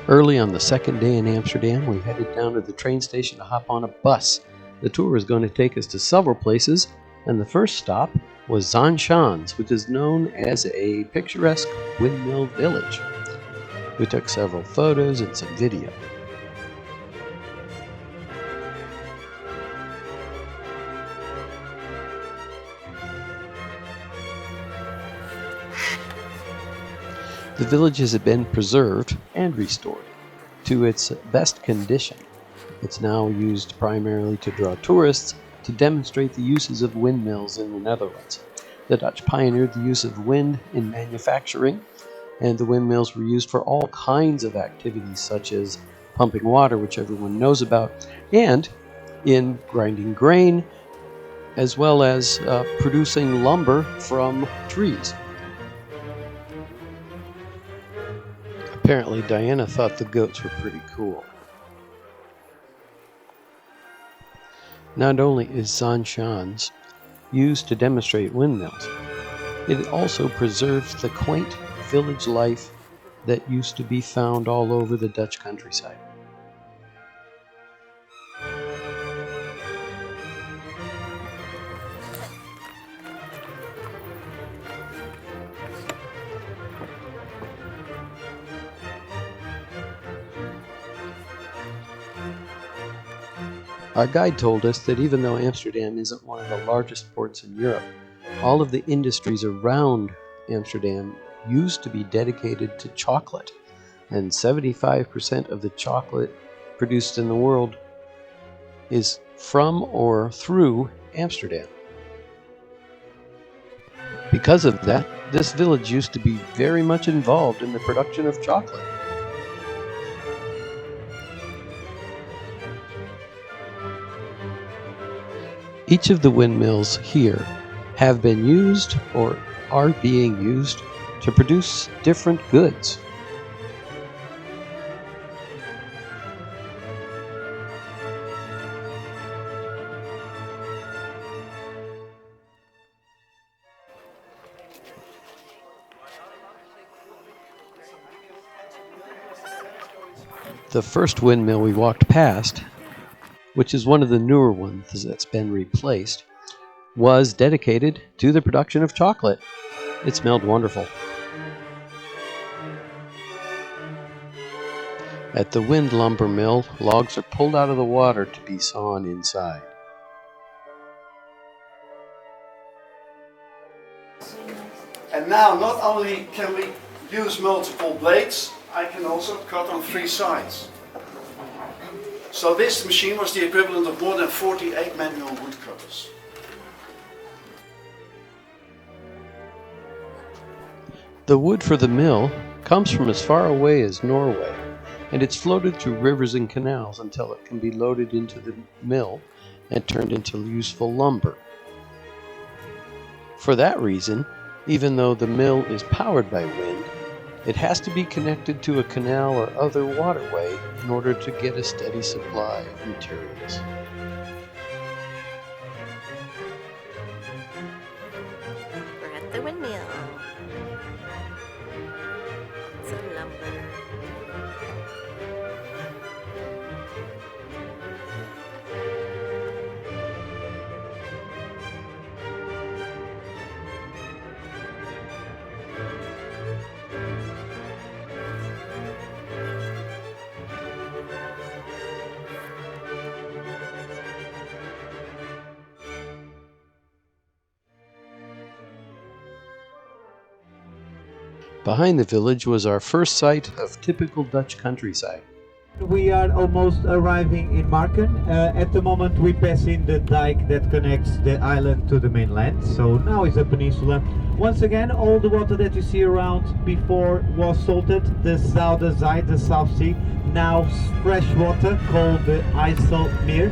Early on the second day in Amsterdam, we headed down to the train station to hop on a bus. The tour was going to take us to several places, and the first stop was Zaanstad, which is known as a picturesque windmill village. We took several photos and some video. The village has been preserved and restored to its best condition. It's now used primarily to draw tourists to demonstrate the uses of windmills in the Netherlands. The Dutch pioneered the use of wind in manufacturing, and the windmills were used for all kinds of activities such as pumping water, which everyone knows about, and in grinding grain, as well as producing lumber from trees. Apparently, Diana thought the goats were pretty cool. Not only is Zaanstad used to demonstrate windmills, it also preserves the quaint village life that used to be found all over the Dutch countryside. Our guide told us that even though Amsterdam isn't one of the largest ports in Europe, all of the industries around Amsterdam used to be dedicated to chocolate, and 75% of the chocolate produced in the world is from or through Amsterdam. Because of that, this village used to be very much involved in the production of chocolate. Each of the windmills here have been used or are being used to produce different goods. The first windmill we walked past, which is one of the newer ones that's been replaced, was dedicated to the production of chocolate. It smelled wonderful. At the wind lumber mill, logs are pulled out of the water to be sawn inside. And now not only can we use multiple blades, I can also cut on 3 sides. So this machine was the equivalent of more than 48 manual woodcutters. The wood for the mill comes from as far away as Norway, and it's floated through rivers and canals until it can be loaded into the mill and turned into useful lumber. For that reason, even though the mill is powered by wind, it has to be connected to a canal or other waterway in order to get a steady supply of materials. We're at the windmill. Some lumber. Behind the village was our first sight of typical Dutch countryside. We are almost arriving in Marken. At the moment we pass in the dike that connects the island to the mainland. So now is a peninsula. Once again, all the water that you see around before was salted. The Zuiderzee, the South Sea, now fresh water called the IJsselmeer.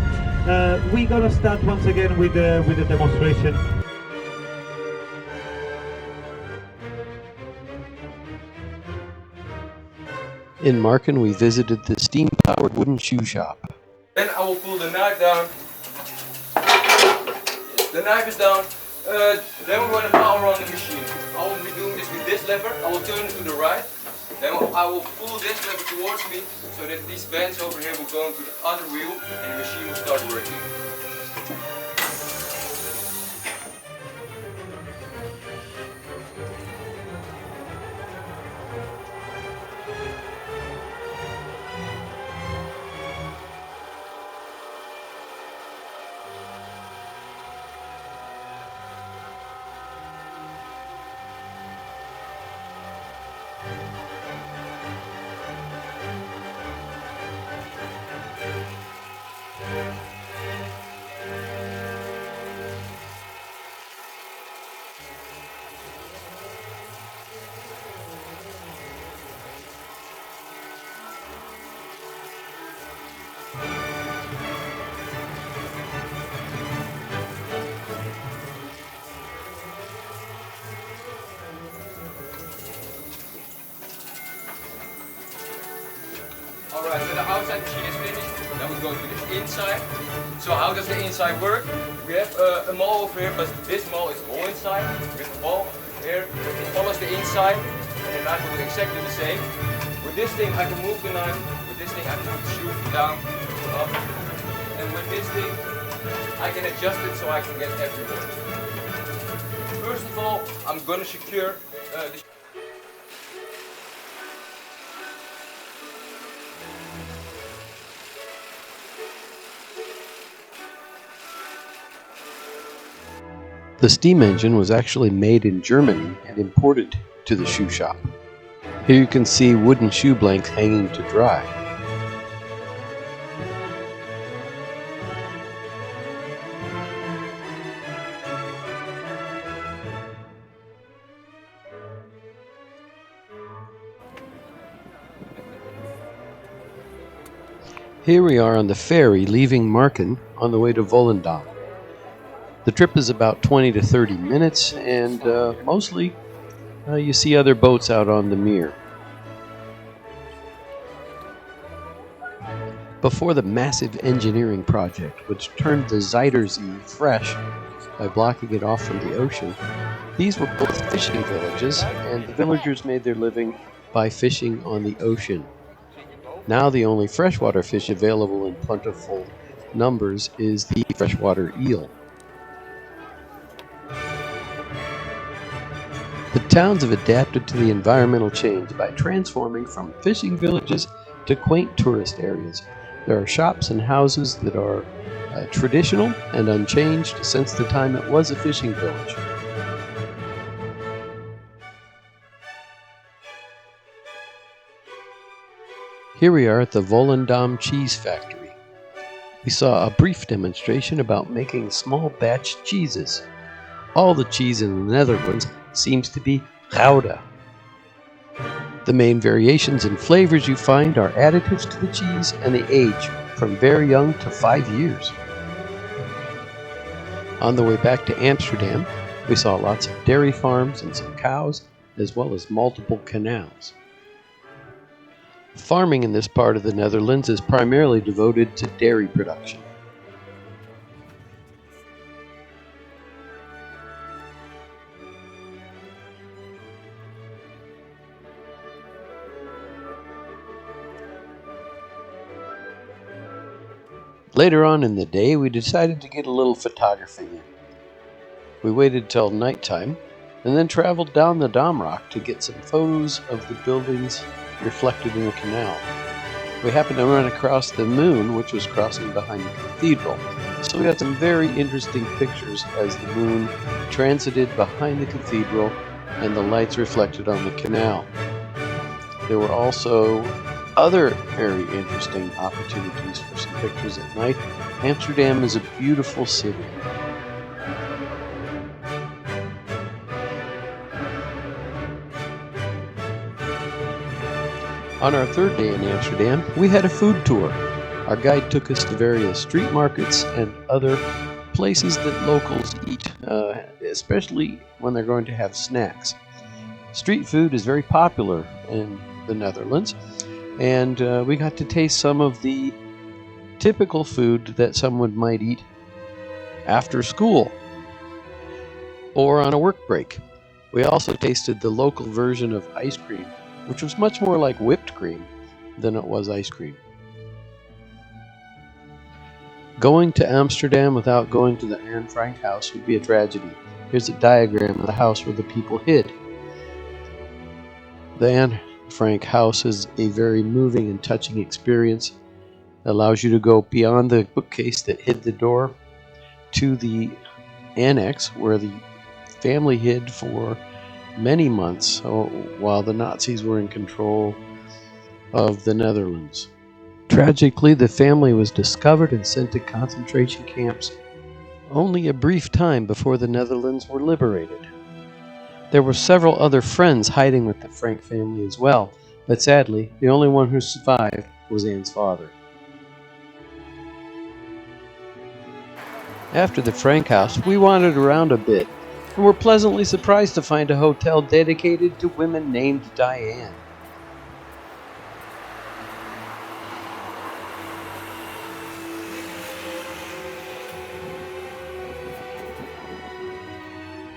We're gonna start once again with the demonstration. In Marken, we visited the steam-powered wooden shoe shop. Then I will pull the knife down. The knife is down. Then we're going to power on the machine. I will be doing this with this lever. I will turn it to the right. Then I will pull this lever towards me so that these bands over here will go into the other wheel and the machine will start working. Alright, so the outside machine is finished. Then we go to the inside. So how does the inside work? We have a maul over here, but this maul is all inside. We have a ball here. It follows the inside, and the knife will do exactly the same. With this thing, I can move the knife. With this thing, I can move the shoe down, up. And with this thing, I can adjust it so I can get everywhere. First of all, I'm gonna secure the The steam engine was actually made in Germany and imported to the shoe shop. Here you can see wooden shoe blanks hanging to dry. Here we are on the ferry leaving Marken on the way to Volendam. The trip is about 20 to 30 minutes, and mostly you see other boats out on the Meer. Before the massive engineering project, which turned the Zuiderzee fresh by blocking it off from the ocean, these were both fishing villages, and the villagers made their living by fishing on the ocean. Now the only freshwater fish available in plentiful numbers is the freshwater eel. The towns have adapted to the environmental change by transforming from fishing villages to quaint tourist areas. There are shops and houses that are traditional and unchanged since the time it was a fishing village. Here we are at the Volendam cheese factory. We saw a brief demonstration about making small batch cheeses. All the cheese in the Netherlands seems to be Gouda. The main variations in flavors you find are additives to the cheese and the age, from very young to 5 years. On the way back to Amsterdam, we saw lots of dairy farms and some cows, as well as multiple canals. Farming in this part of the Netherlands is primarily devoted to dairy production. Later on in the day, we decided to get a little photography in. We waited till nighttime and then traveled down the Damrock to get some photos of the buildings reflected in the canal. We happened to run across the moon, which was crossing behind the cathedral, so we got some very interesting pictures as the moon transited behind the cathedral and the lights reflected on the canal. There were also other very interesting opportunities for some pictures at night. Amsterdam is a beautiful city. On our third day in Amsterdam, we had a food tour. Our guide took us to various street markets and other places that locals eat, especially when they're going to have snacks. Street food is very popular in the Netherlands, and we got to taste some of the typical food that someone might eat after school or on a work break. We also tasted the local version of ice cream which was much more like whipped cream than it was ice cream. Going to Amsterdam without going to the Anne Frank house would be a tragedy. Here's a diagram of the house where the people hid. The Anne Frank house is a very moving and touching experience. It allows you to go beyond the bookcase that hid the door to the annex where the family hid for many months while the Nazis were in control of the Netherlands. Tragically, the family was discovered and sent to concentration camps only a brief time before the Netherlands were liberated. There were several other friends hiding with the Frank family as well, but sadly, the only one who survived was Anne's father. After the Frank house, we wandered around a bit and were pleasantly surprised to find a hotel dedicated to women named Diane.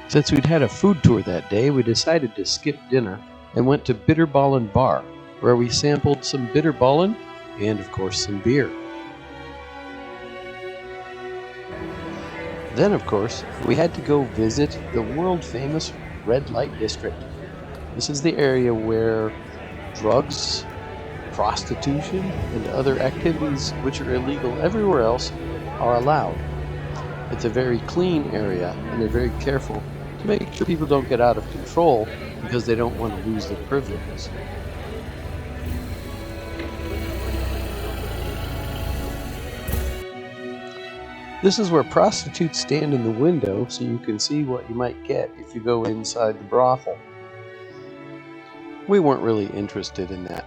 Since we'd had a food tour that day, we decided to skip dinner and went to Bitterballen Bar, where we sampled some Bitterballen and, of course, some beer. Then, of course, we had to go visit the world-famous Red Light District. This is the area where drugs, prostitution, and other activities which are illegal everywhere else are allowed. It's a very clean area, and they're very careful to make sure people don't get out of control because they don't want to lose their privileges. This is where prostitutes stand in the window so you can see what you might get if you go inside the brothel. We weren't really interested in that.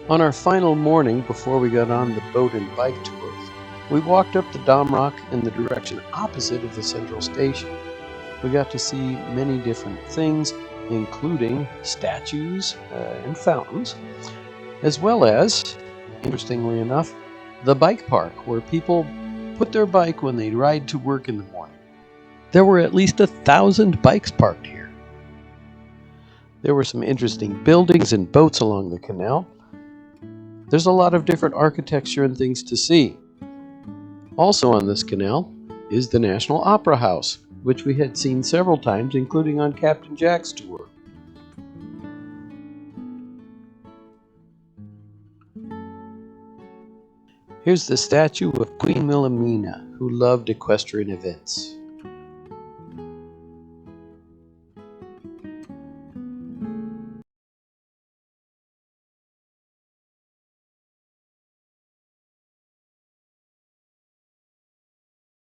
On our final morning before we got on the boat and bike tours, we walked up the Damrak in the direction opposite of the central station. We got to see many different things, including statues and fountains, as well as, interestingly enough, the bike park, where people put their bike when they ride to work in the morning. There were at least 1,000 bikes parked here. There were some interesting buildings and boats along the canal. There's a lot of different architecture and things to see. Also on this canal is the National Opera House, which we had seen several times, including on Captain Jack's tour. Here's the statue of Queen Wilhelmina, who loved equestrian events.